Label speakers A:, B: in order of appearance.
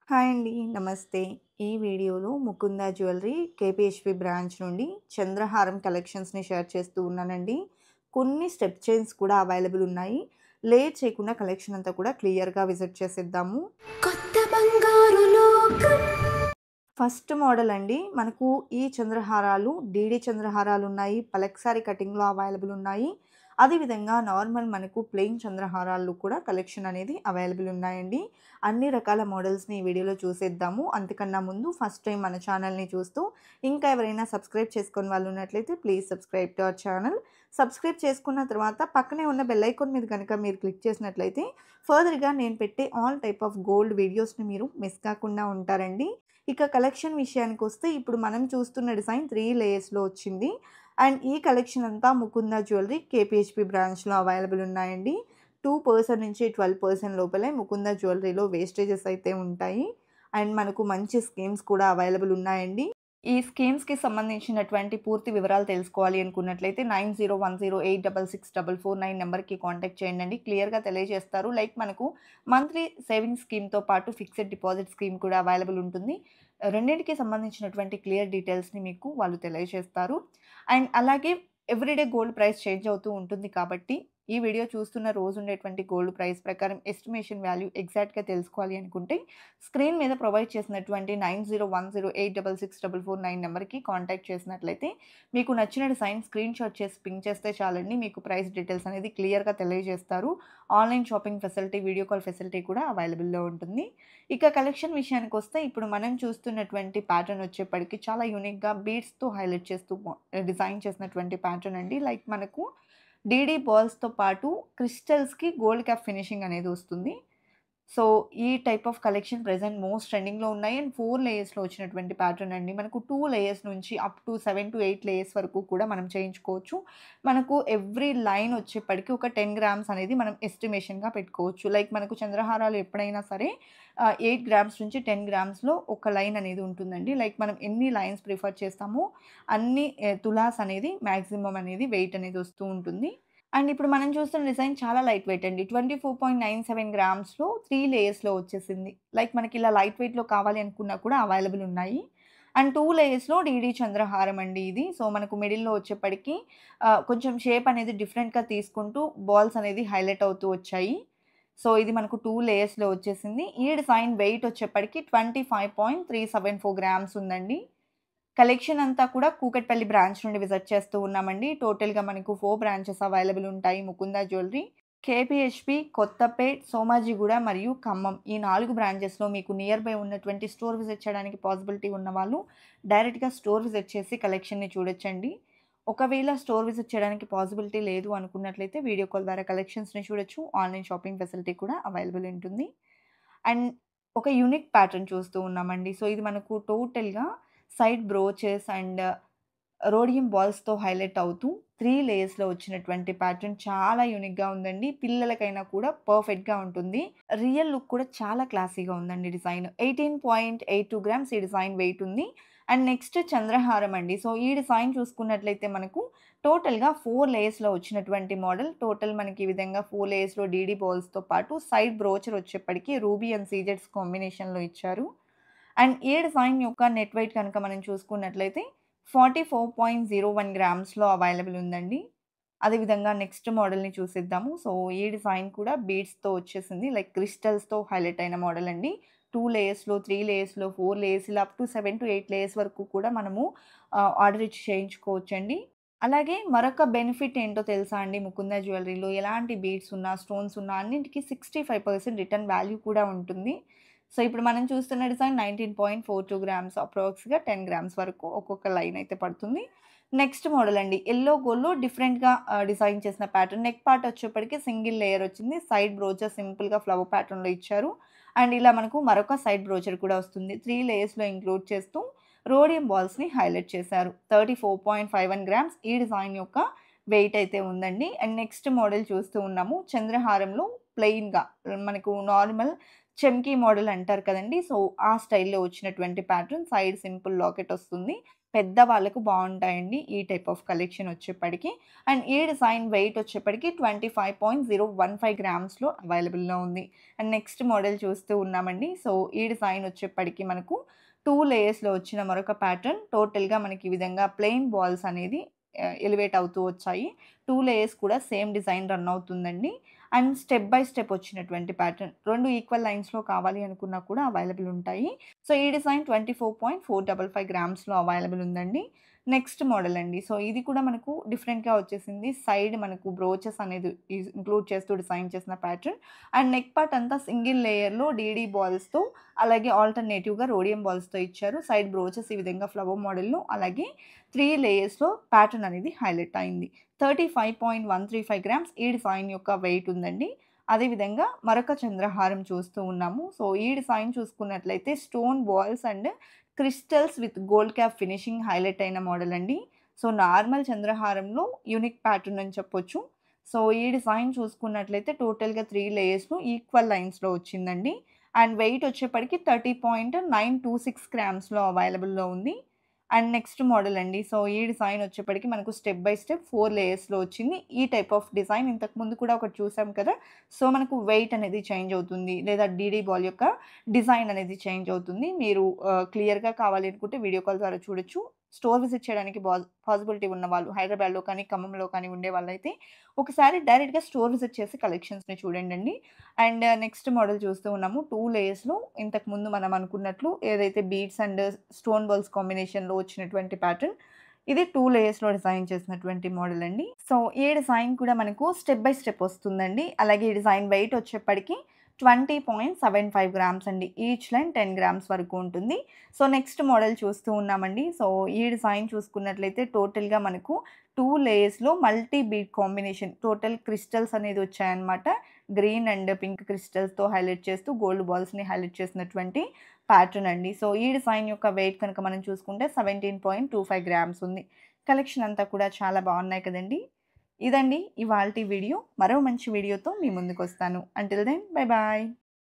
A: Hi అండి. నమస్తే. ఈ వీడియోలో ముకుంద జ్యువెలరీ కేపీహెచ్‌పి బ్రాంచ్ నుండి చంద్రహారం కలెక్షన్స్‌ని షేర్ చేస్తూ ఉన్నానండి. కొన్ని స్టెప్ చైన్స్ కూడా అవైలబుల్ ఉన్నాయి. లేట్ చేయకుండా కలెక్షన్ అంతా కూడా క్లియర్‌గా విజిట్ చేసేద్దాము.
B: కొత్త బంగారు లోకం.
A: ఫస్ట్ మోడల్ అండి. మనకు ఈ చంద్రహారాలు డీడీ చంద్రహారాలున్నాయి. పలక్సారీ కటింగ్‌లో అవైలబుల్ ఉన్నాయి. అదేవిధంగా నార్మల్ మనకు ప్లెయిన్ చంద్రహారాలు కూడా కలెక్షన్ అనేది అవైలబుల్ ఉన్నాయండి. అన్ని రకాల మోడల్స్‌ని ఈ వీడియోలో చూసేద్దాము. అంతకన్నా ముందు ఫస్ట్ టైం మన ఛానల్‌ని చూస్తూ ఇంకా ఎవరైనా సబ్స్క్రైబ్ చేసుకోని వాళ్ళు ఉన్నట్లయితే please subscribe to our channel. Subscribe చేసుకున్న తర్వాత పక్కనే ఉన్న బెల్ ఐకాన్ మీద గనక మీరు క్లిక్ చేసినట్లయితే ఫర్దర్‌గా నేను పెట్టే ఆల్ టైప్ ఆఫ్ గోల్డ్ వీడియోస్‌ని మీరు మిస్ కాకుండా ఉంటారండి. ఇక కలెక్షన్ విషయానికొస్తే ఇప్పుడు మనం చూస్తున్న డిజైన్ 3 లేయర్స్‌లో వచ్చింది. అండ్ ఈ కలెక్షన్ అంతా ముకుంద జ్యువెలరీ కేపీహెచ్‌పి బ్రాంచ్‌లో అవైలబుల్ ఉన్నాయండి. 2% నుంచి 12% లోపలే ముకుంద జ్యువెలరీలో వేస్టేజెస్ అయితే ఉంటాయి. అండ్ మనకు మంచి స్కీమ్స్ కూడా అవైలబుల్ ఉన్నాయండి. ఈ స్కీమ్స్‌కి సంబంధించినటువంటి పూర్తి వివరాలు తెలుసుకోవాలి అనుకున్నట్లయితే 9010866449 నెంబర్‌కి కాంటాక్ట్ చేయండండి. క్లియర్‌గా తెలియజేస్తారు. లైక్ మనకు మంత్లీ సేవింగ్స్ స్కీమ్‌తో పాటు ఫిక్స్డ్ డిపాజిట్ స్కీమ్ కూడా అవైలబుల్ ఉంటుంది. రెండిటికి సంబంధించినటువంటి క్లియర్ డీటెయిల్స్‌ని మీకు వాళ్ళు తెలియజేస్తారు. అండ్ అలాగే ఎవ్రీడే గోల్డ్ ప్రైస్ చేంజ్ అవుతూ ఉంటుంది కాబట్టి ఈ వీడియో చూస్తున్న రోజు ఉండేటువంటి గోల్డ్ ప్రైస్ ప్రకారం ఎస్టిమేషన్ వాల్యూ ఎగ్జాక్ట్‌గా తెలుసుకోవాలి అనుకుంటే స్క్రీన్ మీద ప్రొవైడ్ చేసినటువంటి 9010866449 నెంబర్‌కి కాంటాక్ట్ చేసినట్లయితే మీకు నచ్చిన డిజైన్ స్క్రీన్‌షాట్ చేసి పింగ్ చేస్తే చాలండి. మీకు ప్రైస్ డీటెయిల్స్ అనేది క్లియర్‌గా తెలియజేస్తారు. Online shopping facility, video call facility కూడా అవైలబుల్‌లో ఉంటుంది. ఇక కలెక్షన్ విషయానికొస్తే ఇప్పుడు మనం చూస్తున్నటువంటి ప్యాటర్న్ వచ్చేప్పటికి చాలా యూనిక్‌గా బీడ్స్‌తో హైలైట్ చేస్తూ డిజైన్ చేసినటువంటి ప్యాటర్న్ అండి. లైక్ మనకు డీడీ బాల్స్‌తో పాటు క్రిస్టల్స్‌కి గోల్డ్ క్యాప్ ఫినిషింగ్ అనేది వస్తుంది. సో, ఈ type of collection present most ట్రెండింగ్‌లో ఉన్నాయి. అండ్ 4 లేయర్స్‌లో వచ్చినటువంటి ప్యాటర్న్ అండి. మనకు 2 లేయర్స్ నుంచి అప్ టు 7-8 లేయర్స్ వరకు కూడా మనం చేయించుకోవచ్చు. మనకు ఎవ్రీ లైన్ వచ్చేప్పటికి ఒక 10 గ్రామ్స్ అనేది మనం ఎస్టిమేషన్‌గా పెట్టుకోవచ్చు. లైక్ మనకు చంద్రహారాలు ఎప్పుడైనా సరే 8 గ్రామ్స్ నుంచి 10 గ్రామ్స్‌లో ఒక లైన్ అనేది ఉంటుందండి. లైక్ మనం ఎన్ని లైన్స్ ప్రిఫర్ చేస్తామో అన్ని తులాస్ అనేది మాక్సిమం అనేది వెయిట్ అనేది వస్తూ ఉంటుంది. అండ్ ఇప్పుడు మనం చూస్తున్న డిజైన్ చాలా లైట్ వెయిట్ అండి. 24.97 గ్రామ్స్‌లో 3 లేయర్స్‌లో వచ్చేసింది. లైక్ మనకి ఇలా లైట్ వెయిట్‌లో కావాలి అనుకున్నా కూడా అవైలబుల్ ఉన్నాయి. అండ్ 2 లేయర్స్‌లో డీడీ చంద్రహారం అండి ఇది. సో, మనకు మిడిల్‌లో వచ్చేప్పటికి కొంచెం షేప్ అనేది డిఫరెంట్‌గా తీసుకుంటూ బాల్స్ అనేది హైలైట్ అవుతూ వచ్చాయి. సో, ఇది మనకు 2 లేయర్స్‌లో వచ్చేసింది. ఈ డిజైన్ వెయిట్ వచ్చేప్పటికి 25.374 గ్రామ్స్ ఉందండి. కలెక్షన్ అంతా కూడా కూకట్పల్లి బ్రాంచ్ నుండి విజిట్ చేస్తూ ఉన్నామండి. టోటల్‌గా మనకు 4 బ్రాంచెస్ అవైలబుల్ ఉంటాయి ముకుంద జ్యువెలరీ. కేపీహెచ్‌పి, కొత్తపేట్, సోమాజిగూడ మరియు ఖమ్మం. ఈ 4 బ్రాంచెస్‌లో మీకు నియర్ బై ఉన్నటువంటి స్టోర్ విజిట్ చేయడానికి పాసిబిలిటీ ఉన్నవాళ్ళు డైరెక్ట్‌గా స్టోర్ విజిట్ చేసి కలెక్షన్‌ని చూడొచ్చండి. ఒకవేళ స్టోర్ విజిట్ చేయడానికి పాసిబిలిటీ లేదు అనుకున్నట్లయితే వీడియో కాల్ ద్వారా కలెక్షన్స్‌ని చూడొచ్చు. ఆన్‌లైన్ షాపింగ్ ఫెసిలిటీ కూడా అవైలబుల్ ఉంటుంది. అండ్ ఒక యూనిక్ ప్యాటర్న్ చూస్తూ ఉన్నామండి. సో, ఇది మనకు టోటల్‌గా సైడ్ బ్రోచెస్ అండ్ రోడియం బాల్స్‌తో హైలైట్ అవుతూ 3 లేయర్స్‌లో వచ్చినటువంటి ప్యాటర్న్ చాలా యూనిక్‌గా ఉందండి. పిల్లలకైనా కూడా పర్ఫెక్ట్‌గా ఉంటుంది. రియల్ లుక్ కూడా చాలా క్లాసీగా ఉందండి డిజైన్. 18.82 గ్రామ్స్ ఈ డిజైన్ వెయిట్ ఉంది. అండ్ నెక్స్ట్ చంద్రహారం అండి. సో, ఈ డిజైన్ చూసుకున్నట్లయితే మనకు టోటల్‌గా 4 లేయర్స్‌లో వచ్చినటువంటి మోడల్. టోటల్ మనకి ఈ విధంగా 4 లేయర్స్‌లో డీడీ బాల్స్‌తో పాటు సైడ్ బ్రోచర్ వచ్చేప్పటికి రూబీ అండ్ సీజెడ్స్ కాంబినేషన్‌లో ఇచ్చారు. అండ్ ఈ డిజైన్ యొక్క నెట్ వెయిట్ కనుక మనం చూసుకున్నట్లయితే 44.01 గ్రామ్స్‌లో అవైలబుల్ ఉందండి. అదేవిధంగా నెక్స్ట్ మోడల్‌ని చూసేద్దాము. సో, ఈ డిజైన్ కూడా బీడ్స్‌తో వచ్చేసింది. లైక్ క్రిస్టల్స్‌తో హైలైట్ అయిన మోడల్ అండి. 2 లేయర్స్‌లో, 3 లేయర్స్‌లో, 4 లేయర్స్ ఇలా అప్ టు 7-8 లేయర్స్ వరకు కూడా మనము ఆర్డర్ ఇచ్చి చేయించుకోవచ్చండి. అలాగే మరొక బెనిఫిట్ ఏంటో తెలుసా అండి ముకుంద జ్యువెలరీలో ఎలాంటి బీడ్స్ ఉన్నా, స్టోన్స్ ఉన్నా అన్నింటికి 65% రిటర్న్ వాల్యూ కూడా ఉంటుంది. సో, ఇప్పుడు మనం చూస్తున్న డిజైన్ 19.42 గ్రామ్స్ అప్రాక్స్‌గా 10 గ్రామ్స్ వరకు ఒక్కొక్క లైన్ అయితే పడుతుంది. నెక్స్ట్ మోడల్ అండి. యెల్లో గోల్డ్‌లో డిఫరెంట్‌గా డిజైన్ చేసిన ప్యాటర్న్. నెక్ పార్ట్ వచ్చేప్పటికి సింగిల్ లేయర్ వచ్చింది. సైడ్ బ్రోచర్ సింపుల్‌గా ఫ్లవర్ ప్యాటర్న్‌లో ఇచ్చారు. అండ్ ఇలా మనకు మరొక సైడ్ బ్రోచర్ కూడా వస్తుంది. 3 లేయర్స్‌లో ఇంక్లూడ్ చేస్తూ రోడియం బాల్స్‌ని హైలైట్ చేశారు. 34.51 గ్రామ్స్ ఈ డిజైన్ యొక్క వెయిట్ అయితే ఉందండి. అండ్ నెక్స్ట్ మోడల్ చూస్తూ ఉన్నాము. చంద్రహారంలో ప్లెయిన్‌గా మనకు నార్మల్ చెమ్కీ మోడల్ అంటారు కదండీ! సో, ఆ స్టైల్‌లో వచ్చినటువంటి ప్యాటర్న్ సైడ్ సింపుల్ లాకెట్ వస్తుంది. పెద్ద వాళ్ళకు బావుంటాయండి ఈ టైప్ ఆఫ్ కలెక్షన్ వచ్చేప్పటికి. అండ్ ఈ డిజైన్ వెయిట్ వచ్చేప్పటికి 25.015 గ్రామ్స్‌లో అవైలబుల్‌లో ఉంది. అండ్ నెక్స్ట్ మోడల్ చూస్తూ ఉన్నామండి. సో, ఈ డిజైన్ వచ్చేప్పటికి మనకు 2 లేయర్స్‌లో వచ్చిన మరొక ప్యాటర్న్. టోటల్‌గా మనకి ఈ విధంగా ప్లెయిన్ బాల్స్ అనేది ఎలివేట్ అవుతూ వచ్చాయి. 2 లేయర్స్ కూడా సేమ్ డిజైన్ రన్ అవుతుందండి. అండ్ స్టెప్ బై స్టెప్ వచ్చినటువంటి ప్యాటర్న్. 2 ఈక్వల్ లైన్స్‌లో కావాలి అనుకున్నా కూడా అవైలబుల్ ఉంటాయి. సో, ఈ డిజైన్ 24.455 గ్రామ్స్‌లో అవైలబుల్ ఉందండి. నెక్స్ట్ మోడల్ అండి. సో, ఇది కూడా మనకు డిఫరెంట్‌గా వచ్చేసింది. సైడ్ మనకు బ్రోచెస్ అనేది ఇంక్లూడ్ చేస్తూ డిజైన్ చేసిన ప్యాటర్న్. అండ్ నెక్ పార్ట్ అంతా సింగిల్ లేయర్‌లో డీడీ బాల్స్‌తో అలాగే ఆల్టర్‌నేటివ్‌గా రోడియం బాల్స్‌తో ఇచ్చారు. సైడ్ బ్రోచెస్ ఈ విధంగా ఫ్లవర్ మోడల్‌లో అలాగే 3 లేయర్స్‌లో ప్యాటర్న్ అనేది హైలైట్ అయింది. 35.135 గ్రామ్స్ ఈ డిజైన్ యొక్క వెయిట్ ఉందండి. అదేవిధంగా మరొక చంద్రహారం చూస్తూ ఉన్నాము. సో, ఈ డిజైన్ చూసుకున్నట్లయితే stone balls and crystals with gold cap finishing highlight అయిన మోడల్ అండి. సో, నార్మల్ చంద్రహారంలో యూనిక్ ప్యాటర్న్ అని చెప్పొచ్చు. సో, ఈ డిజైన్ చూసుకున్నట్లయితే టోటల్‌గా 3 లేయర్స్‌లో ఈక్వల్ లైన్స్‌లో వచ్చిందండి. అండ్ వెయిట్ వచ్చేప్పటికి 30.926 గ్రామ్స్‌లో అవైలబుల్‌లో ఉంది. అండ్ నెక్స్ట్ మోడల్ అండి. సో, ఈ డిజైన్ వచ్చేప్పటికి మనకు స్టెప్ బై స్టెప్ 4 లేయర్స్‌లో వచ్చింది. ఈ టైప్ ఆఫ్ డిజైన్ ఇంతకుముందు కూడా ఒకటి చూసాం కదా! సో, మనకు వెయిట్ అనేది చేంజ్ అవుతుంది. లేదా డీడీ బాల్ యొక్క డిజైన్ అనేది చేంజ్ అవుతుంది. మీరు క్లియర్‌గా కావాలి అనుకుంటే వీడియో కాల్ ద్వారా చూడొచ్చు. స్టోర్ విజిట్ చేయడానికి పాసిబిలిటీ ఉన్నవాళ్ళు హైదరాబాద్‌లో కానీ, ఖమ్మంలో కానీ ఉండేవాళ్ళైతే ఒకసారి డైరెక్ట్‌గా స్టోర్ విజిట్ చేసి కలెక్షన్స్‌ని చూడండండి. అండ్ నెక్స్ట్ మోడల్ చూస్తూ ఉన్నాము. 2 లేయర్స్‌లో ఇంతకుముందు మనం అనుకున్నట్లు ఏదైతే బీడ్స్ అండ్ స్టోన్ బాల్స్ కాంబినేషన్‌లో వచ్చినటువంటి ప్యాటర్న్. ఇది 2 లేయర్స్‌లో డిజైన్ చేసినటువంటి మోడల్ అండి. సో, ఈ డిజైన్ కూడా మనకు స్టెప్ బై స్టెప్ వస్తుందండి. అలాగే ఈ డిజైన్ వెయిట్ వచ్చేప్పటికి 20.75 గ్రామ్స్ అండి. ఈచ్ లైన్ 10 గ్రామ్స్ వరకు ఉంటుంది. సో, నెక్స్ట్ మోడల్ చూస్తూ ఉన్నామండి. సో, ఈ డిజైన్ చూసుకున్నట్లయితే టోటల్‌గా మనకు 2 లేయర్స్‌లో multi bead combination total crystals అనేది వచ్చాయన్నమాట. గ్రీన్ అండ్ పింక్ క్రిస్టల్స్‌తో హైలైట్ చేస్తూ గోల్డ్ బాల్స్‌ని హైలైట్ చేసినటువంటి ప్యాటర్న్ అండి. సో, ఈ డిజైన్ యొక్క వెయిట్ కనుక మనం చూసుకుంటే 17.25 గ్రామ్స్ ఉంది. కలెక్షన్ అంతా కూడా చాలా బాగున్నాయి కదండీ! ఇదండి ఇవాల్టి వీడియో. మరో మంచి వీడియోతో మీ ముందుకొస్తాను. Until then bye bye.